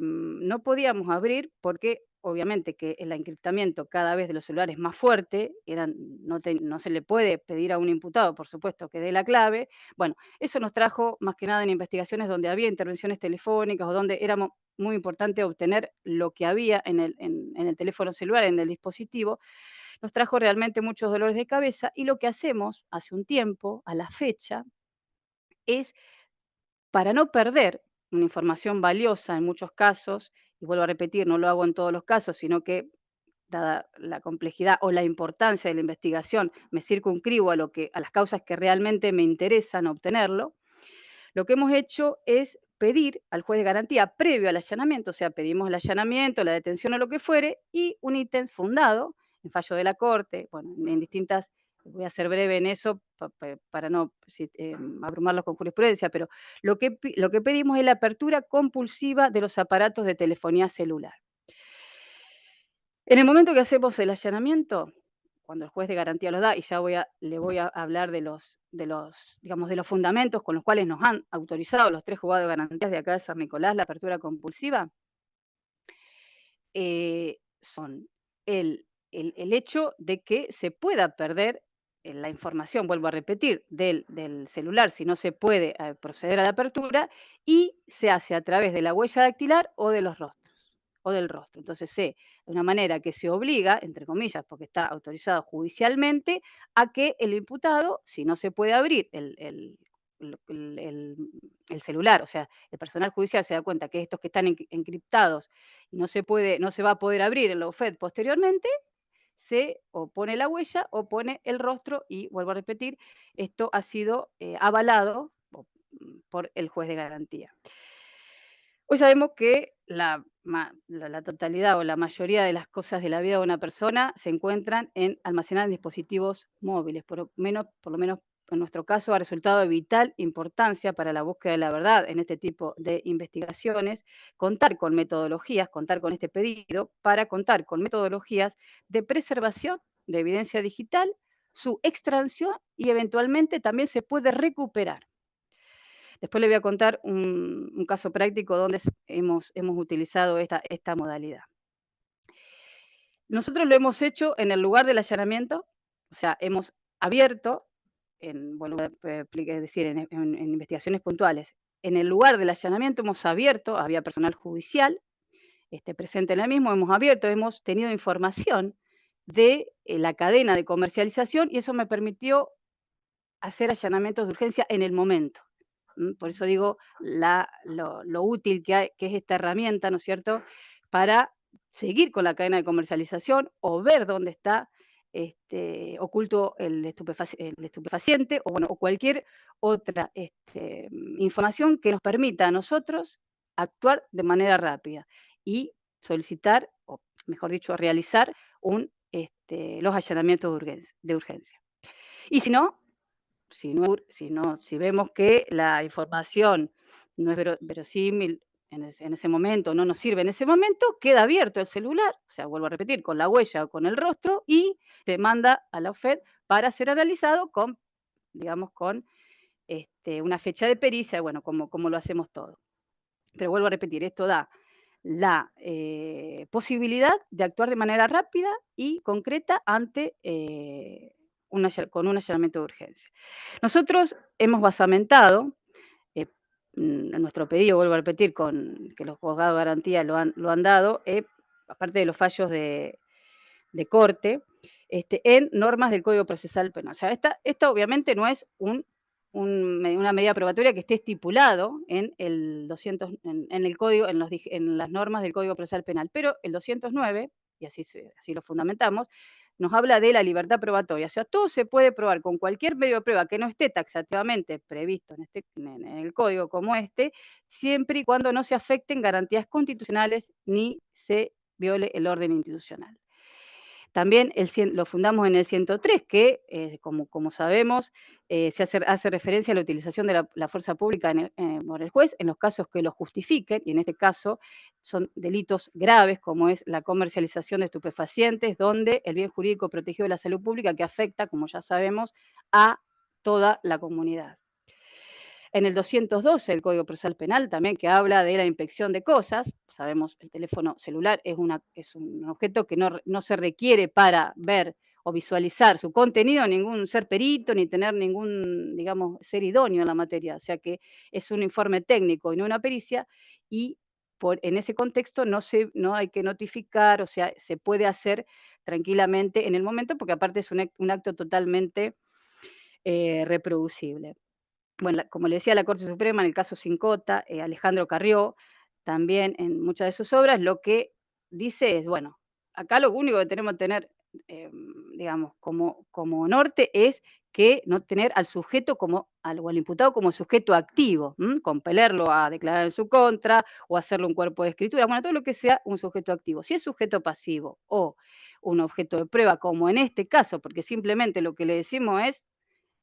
S2: no podíamos abrir porque obviamente que el encriptamiento cada vez de los celulares más fuerte, no se le puede pedir a un imputado, por supuesto, que dé la clave. Bueno, eso nos trajo más que nada en investigaciones donde había intervenciones telefónicas o donde era muy importante obtener lo que había en el teléfono celular, en el dispositivo, nos trajo realmente muchos dolores de cabeza y lo que hacemos hace un tiempo, a la fecha, es para no perder una información valiosa en muchos casos, y vuelvo a repetir, no lo hago en todos los casos, sino que dada la complejidad o la importancia de la investigación, me circunscribo a las causas que realmente me interesan obtenerlo. Lo que hemos hecho es pedir al juez de garantía previo al allanamiento, o sea, pedimos el allanamiento, la detención o lo que fuere, y un ítem fundado en fallo de la Corte, bueno, en distintas, voy a ser breve en eso para no abrumarlos con jurisprudencia, pero lo que pedimos es la apertura compulsiva de los aparatos de telefonía celular. En el momento que hacemos el allanamiento, cuando el juez de garantía los da, y ya le voy a hablar digamos, de los fundamentos con los cuales nos han autorizado los 3 juzgados de garantías de acá de San Nicolás la apertura compulsiva, son el hecho de que se pueda perder, la información, vuelvo a repetir, del celular, si no se puede, proceder a la apertura, y se hace a través de la huella dactilar o de los rostros, o del rostro. Entonces, de una manera que se obliga, entre comillas, porque está autorizado judicialmente, a que el imputado, si no se puede abrir el celular, o sea, el personal judicial se da cuenta que estos que están encriptados y no se va a poder abrir en la UFED posteriormente, se o pone la huella o pone el rostro y vuelvo a repetir, esto ha sido avalado por el juez de garantía. Hoy sabemos que la totalidad o la mayoría de las cosas de la vida de una persona se encuentran almacenadas en dispositivos móviles, por lo menos en nuestro caso ha resultado de vital importancia para la búsqueda de la verdad en este tipo de investigaciones, contar con este pedido para contar con metodologías de preservación de evidencia digital, su extracción y eventualmente también se puede recuperar. Después le voy a contar un caso práctico donde hemos utilizado esta modalidad. Nosotros lo hemos hecho en el lugar del allanamiento, o sea, hemos abierto, bueno, es decir, en investigaciones puntuales, en el lugar del allanamiento hemos abierto, había personal judicial presente en el mismo, hemos abierto, hemos tenido información de la cadena de comercialización y eso me permitió hacer allanamientos de urgencia en el momento. Por eso digo lo útil que es esta herramienta, ¿no es cierto?, para seguir con la cadena de comercialización o ver dónde está oculto el estupefaciente o, bueno, o cualquier otra información que nos permita a nosotros actuar de manera rápida y solicitar, o mejor dicho, realizar los allanamientos de urgencia. Y si vemos que la información no es verosímil en ese momento, no nos sirve en ese momento, queda abierto el celular, o sea, vuelvo a repetir, con la huella o con el rostro, y se manda a la OFED para ser analizado digamos, con una fecha de pericia, bueno, como lo hacemos todo. Pero vuelvo a repetir, esto da la posibilidad de actuar de manera rápida y concreta ante con un allanamiento de urgencia. Nosotros hemos basamentado en nuestro pedido, vuelvo a repetir, que los juzgados de garantía lo han dado, aparte de los fallos de corte, en normas del Código Procesal Penal. O sea, esta obviamente no es una medida probatoria que esté estipulado en el 200, en el código, en las normas del Código Procesal Penal, pero el 209, y así lo fundamentamos, nos habla de la libertad probatoria. O sea, todo se puede probar con cualquier medio de prueba que no esté taxativamente previsto en el código como siempre y cuando no se afecten garantías constitucionales ni se viole el orden institucional. También lo fundamos en el 103, que, como sabemos, se hace referencia a la utilización de la fuerza pública por el juez en los casos que lo justifiquen, y en este caso son delitos graves, como es la comercialización de estupefacientes, donde el bien jurídico protegido de la salud pública que afecta, como ya sabemos, a toda la comunidad. En el 212 del Código Procesal Penal también, que habla de la inspección de cosas, sabemos, el teléfono celular es un objeto que no se requiere para ver o visualizar su contenido ningún ser perito, ni tener ningún, digamos, ser idóneo en la materia. O sea que es un informe técnico y no una pericia, y en ese contexto no hay que notificar, o sea, se puede hacer tranquilamente en el momento, porque aparte es un acto totalmente reproducible. Bueno, como le decía la Corte Suprema en el caso Sincota, Alejandro Carrió, también en muchas de sus obras, lo que dice es, bueno, acá lo único que tenemos que tener, digamos, como norte es que no tener al sujeto o al imputado como sujeto activo, compelerlo a declarar en su contra o hacerle un cuerpo de escritura, bueno, todo lo que sea un sujeto activo. Si es sujeto pasivo o un objeto de prueba, como en este caso, porque simplemente lo que le decimos es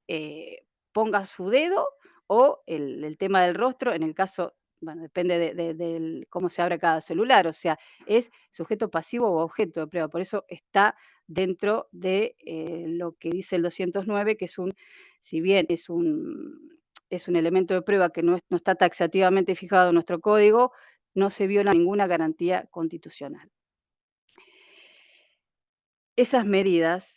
S2: eh, ponga su dedo o el tema del rostro, en el caso, bueno, depende del cómo se abre cada celular, o sea, es sujeto pasivo o objeto de prueba, por eso está dentro de lo que dice el 209, que si bien es un elemento de prueba que no está taxativamente fijado en nuestro código, no se viola ninguna garantía constitucional. Esas medidas,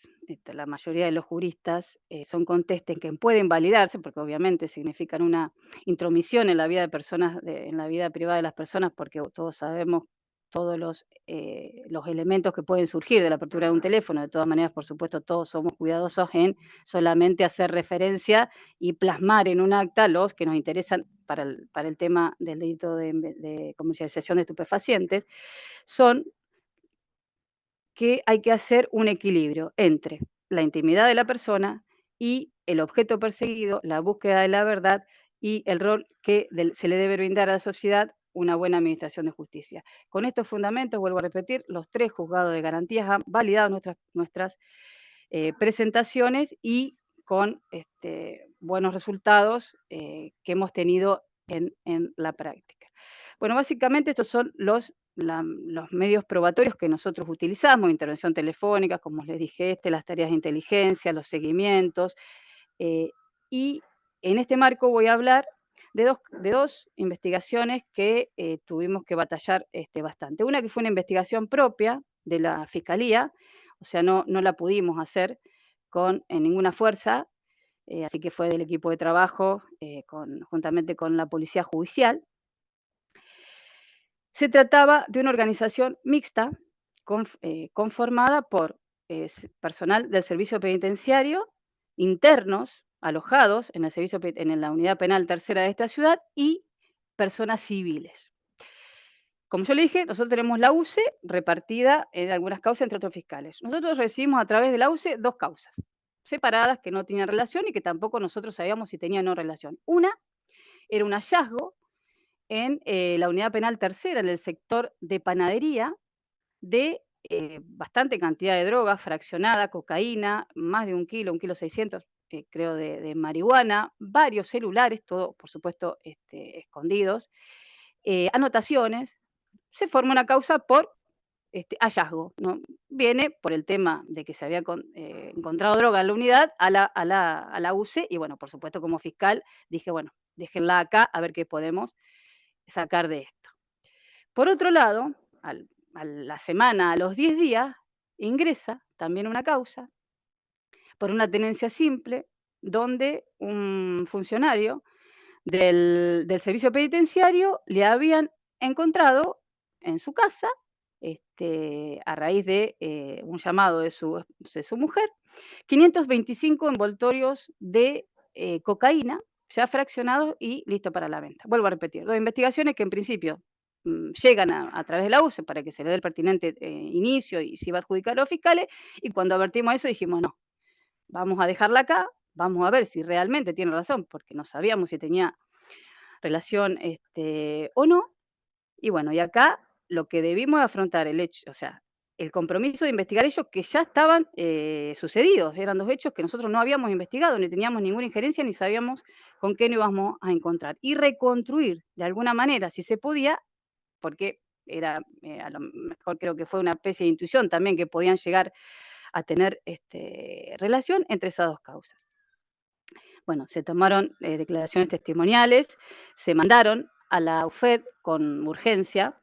S2: la mayoría de los juristas son contestes que pueden validarse, porque obviamente significan una intromisión en la vida de personas, en la vida privada de las personas, porque todos sabemos todos los elementos que pueden surgir de la apertura de un teléfono. De todas maneras, por supuesto, todos somos cuidadosos en solamente hacer referencia y plasmar en un acta los que nos interesan para el tema del delito de comercialización de estupefacientes. Son que hay que hacer un equilibrio entre la intimidad de la persona y el objeto perseguido, la búsqueda de la verdad y el rol que se le debe brindar a la sociedad una buena administración de justicia. Con estos fundamentos, vuelvo a repetir, los 3 juzgados de garantías han validado nuestras presentaciones y con buenos resultados que hemos tenido en la práctica. Bueno, básicamente estos son los medios probatorios que nosotros utilizamos: intervención telefónica, como les dije, las tareas de inteligencia, los seguimientos. Y en este marco voy a hablar de dos investigaciones que tuvimos que batallar bastante. Una que fue una investigación propia de la Fiscalía, o sea, no la pudimos hacer en ninguna fuerza, así que fue del equipo de trabajo juntamente con la Policía Judicial. Se trataba de una organización mixta conformada por personal del servicio penitenciario, internos alojados en la unidad penal tercera de esta ciudad y personas civiles. Como yo le dije, nosotros tenemos la UCE repartida en algunas causas entre otros fiscales. Nosotros recibimos a través de la UCE 2 causas separadas que no tenían relación y que tampoco nosotros sabíamos si tenían o no relación. Una era un hallazgo en la unidad penal tercera, en el sector de panadería, de bastante cantidad de droga fraccionada, cocaína, más de 1 kilo, 1,6 kg, creo, de marihuana, varios celulares, todo, por supuesto, escondidos, anotaciones. Se forma una causa por hallazgo, ¿no? Viene por el tema de que se había encontrado droga en la unidad a la UCE y, bueno, por supuesto, como fiscal dije, bueno, déjenla acá a ver qué podemos sacar de esto. Por otro lado, a la semana, a los 10 días, ingresa también una causa por una tenencia simple, donde un funcionario del servicio penitenciario le habían encontrado en su casa, a raíz de un llamado de su mujer, 525 envoltorios de cocaína ya fraccionados y listo para la venta. Vuelvo a repetir, 2 investigaciones que en principio llegan a través de la UCE para que se le dé el pertinente inicio y se iba a adjudicar a los fiscales, y cuando advertimos eso dijimos, no, vamos a dejarla acá, vamos a ver si realmente tiene razón, porque no sabíamos si tenía relación o no. Y bueno, y acá lo que debimos afrontar el hecho, o sea, el compromiso de investigar hechos que ya estaban sucedidos, eran 2 hechos que nosotros no habíamos investigado, ni teníamos ninguna injerencia, ni sabíamos con qué nos íbamos a encontrar. Y reconstruir de alguna manera, si se podía, porque era, a lo mejor creo que fue una especie de intuición también que podían llegar a tener relación entre esas 2 causas. Bueno, se tomaron declaraciones testimoniales, se mandaron a la UFED con urgencia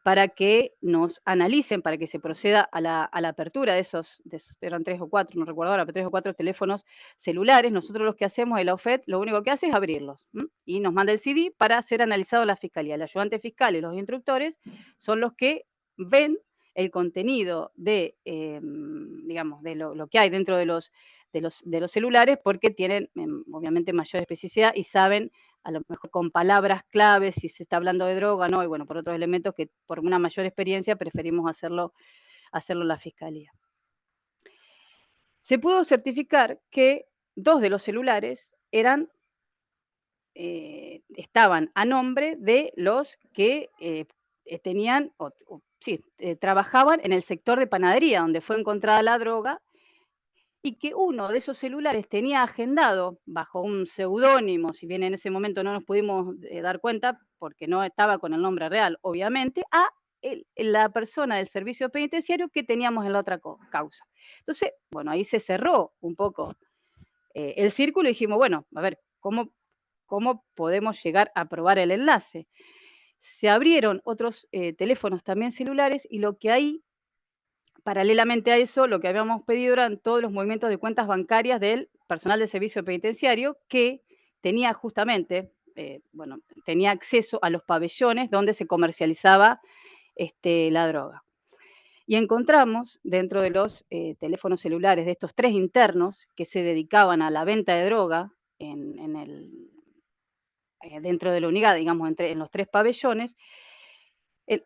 S2: para que nos analicen, para que se proceda a la apertura de esos, eran 3 o 4, no recuerdo ahora, pero 3 o 4 teléfonos celulares. Nosotros lo que hacemos, el AUFET, lo único que hace es abrirlos, y nos manda el CD para ser analizado la fiscalía. El ayudante fiscal y los instructores son los que ven el contenido de, digamos, de lo que hay dentro de los celulares, porque tienen, obviamente, mayor especificidad y saben a lo mejor con palabras claves, si se está hablando de droga, ¿no? Y bueno, por otros elementos que por una mayor experiencia preferimos hacerlo en la fiscalía. Se pudo certificar que 2 de los celulares estaban a nombre de los que tenían, trabajaban en el sector de panadería, donde fue encontrada la droga, y que uno de esos celulares tenía agendado bajo un seudónimo, si bien en ese momento no nos pudimos dar cuenta, porque no estaba con el nombre real, obviamente, a la persona del servicio penitenciario que teníamos en la otra causa. Entonces, bueno, ahí se cerró un poco el círculo y dijimos, bueno, a ver, ¿cómo podemos llegar a probar el enlace? Se abrieron otros teléfonos también celulares y lo que ahí, paralelamente a eso, lo que habíamos pedido eran todos los movimientos de cuentas bancarias del personal del servicio penitenciario que tenía justamente, tenía acceso a los pabellones donde se comercializaba la droga. Y encontramos dentro de los teléfonos celulares de estos 3 internos que se dedicaban a la venta de droga dentro de la unidad, digamos, en los 3 pabellones,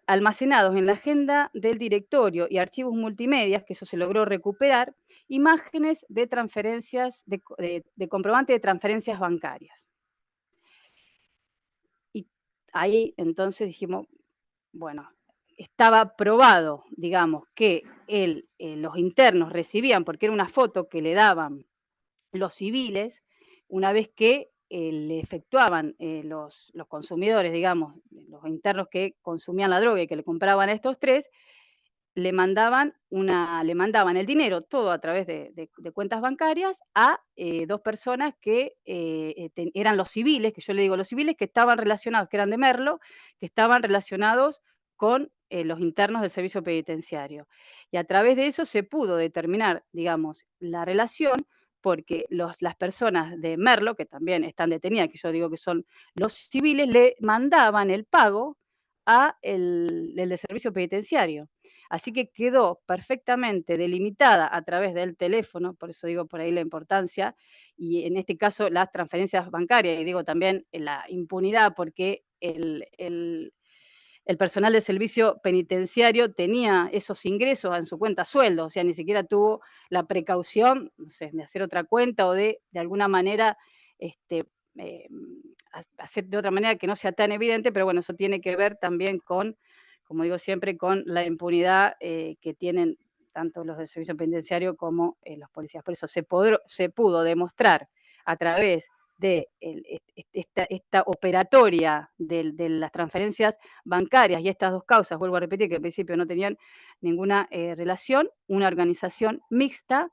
S2: almacenados en la agenda del directorio y archivos multimedia, que eso se logró recuperar, imágenes de transferencias, de comprobante de transferencias bancarias. Y ahí entonces dijimos, bueno, estaba probado, digamos, que los internos recibían, porque era una foto que le daban los civiles, una vez que le efectuaban los consumidores, digamos, los internos que consumían la droga y que le compraban a estos 3, le mandaban el dinero, todo a través de cuentas bancarias, a 2 personas que eran los civiles, que yo le digo los civiles, que estaban relacionados, que eran de Merlo, que estaban relacionados con los internos del servicio penitenciario. Y a través de eso se pudo determinar, digamos, la relación, porque las personas de Merlo, que también están detenidas, que yo digo que son los civiles, le mandaban el pago a el de servicio penitenciario. Así que quedó perfectamente delimitada a través del teléfono, por eso digo por ahí la importancia, y en este caso las transferencias bancarias, y digo también la impunidad, porque el personal de servicio penitenciario tenía esos ingresos en su cuenta sueldo, o sea, ni siquiera tuvo la precaución, no sé, de hacer otra cuenta o de alguna manera, eh, hacer de otra manera que no sea tan evidente, pero bueno, eso tiene que ver también con, como digo siempre, con la impunidad que tienen tanto los del servicio penitenciario como los policías. Por eso se pudo demostrar a través de esta operatoria de las transferencias bancarias y estas 2 causas, vuelvo a repetir que al principio no tenían ninguna relación, una organización mixta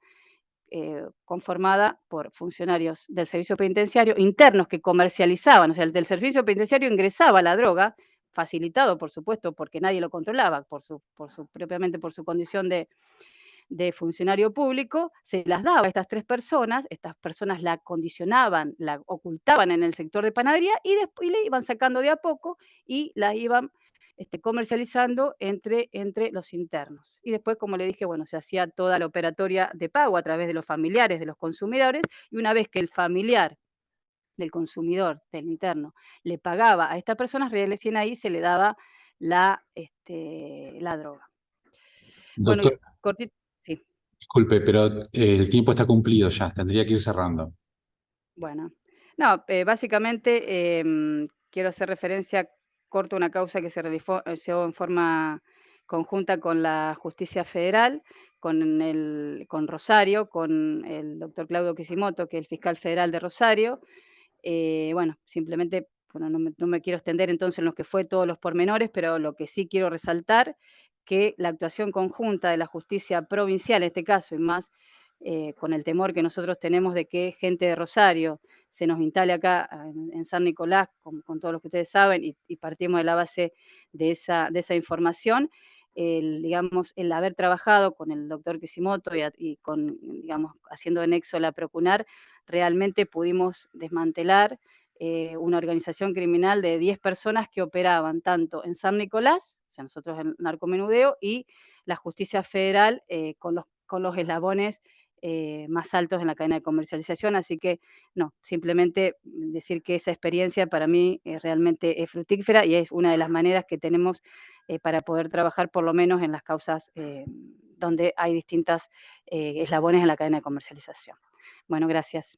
S2: conformada por funcionarios del servicio penitenciario internos que comercializaban, o sea, el del servicio penitenciario ingresaba la droga, facilitado, por supuesto, porque nadie lo controlaba, propiamente por su condición de funcionario público, se las daba a estas 3 estas personas la condicionaban, la ocultaban en el sector de panadería y después le iban sacando de a poco y las iban comercializando entre los internos. Y después, como le dije, bueno, se hacía toda la operatoria de pago a través de los familiares de los consumidores, y una vez que el familiar del consumidor, del interno, le pagaba a estas personas, recién ahí se le daba la droga. Bueno, y
S3: Doctor,
S2: cortito, sí.
S3: disculpe, pero el tiempo está cumplido ya, tendría que ir cerrando.
S2: Bueno, no, básicamente quiero hacer referencia corto a una causa que se realizó en forma conjunta con la Justicia Federal, con Rosario, con el doctor Claudio Kishimoto, que es el fiscal federal de Rosario. Bueno, simplemente, bueno, no me quiero extender entonces en lo que fue todos los pormenores, pero lo que sí quiero resaltar, que la actuación conjunta de la justicia provincial, en este caso, y más con el temor que nosotros tenemos de que gente de Rosario se nos instale acá en San Nicolás, con todo lo que ustedes saben, y partimos de la base esa información. Digamos, el haber trabajado con el doctor Kishimoto y con, digamos, haciendo de nexo la Procunar, realmente pudimos desmantelar una organización criminal de 10 personas que operaban tanto en San Nicolás, o sea, nosotros en narcomenudeo, y la justicia federal con los eslabones más altos en la cadena de comercialización. Así que no, simplemente decir que esa experiencia para mí realmente es fructífera y es una de las maneras que tenemos para poder trabajar por lo menos en las causas donde hay distintas eslabones en la cadena de comercialización. Bueno, gracias.